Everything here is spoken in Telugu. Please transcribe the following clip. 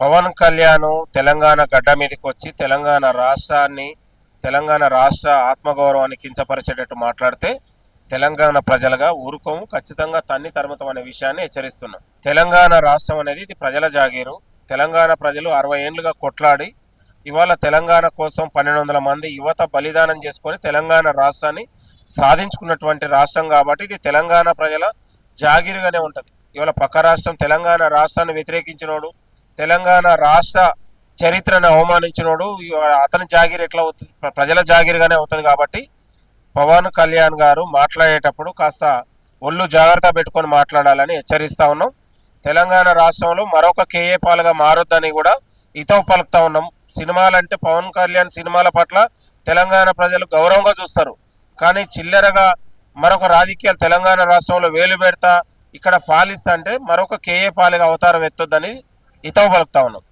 పవన్ కళ్యాణ్ తెలంగాణ గడ్డ మీదకి వచ్చి తెలంగాణ రాష్ట్ర ఆత్మగౌరవాన్ని కించపరిచేటట్టు మాట్లాడితే తెలంగాణ ప్రజలుగా ఊరుకోము, ఖచ్చితంగా తన్ని తరుముతాం అనే విషయాన్ని హెచ్చరిస్తున్నాం. తెలంగాణ రాష్ట్రం అనేది ఇది ప్రజల జాగీరు. తెలంగాణ ప్రజలు 60 ఏళ్లుగా కొట్లాడి ఇవాళ తెలంగాణ కోసం 1200 మంది యువత బలిదానం చేసుకొని తెలంగాణ రాష్ట్రాన్ని సాధించుకున్నటువంటి రాష్ట్రం కాబట్టి ఇది తెలంగాణ ప్రజల జాగీరుగానే ఉంటుంది. ఇవాళ పక్క రాష్ట్రం తెలంగాణ రాష్ట్రాన్ని వ్యతిరేకించినోడు, తెలంగాణ రాష్ట్ర చరిత్రను అవమానించినోడు అతని జాగీర్ ఎట్లా అవుతుంది? ప్రజల జాగీరుగానే అవుతుంది. కాబట్టి పవన్ కళ్యాణ్ గారు మాట్లాడేటప్పుడు కాస్త ఒళ్ళు జాగ్రత్త పెట్టుకొని మాట్లాడాలని హెచ్చరిస్తా ఉన్నాం. తెలంగాణ రాష్ట్రంలో మరొక కేఏ పాలుగా మారొద్దని కూడా హితవు పలుకుతా ఉన్నాం. సినిమాలంటే పవన్ కళ్యాణ్ సినిమాల పట్ల తెలంగాణ ప్రజలు గౌరవంగా చూస్తారు. కానీ చిల్లరగా మరొక రాజకీయాలు తెలంగాణ రాష్ట్రంలో వేలు పెడతా ఇక్కడ పాలిస్తా అంటే మరొక కేఏ పాలుగా అవతారం ఎత్తొద్దని హితవు పలుకుతా ఉన్నాం.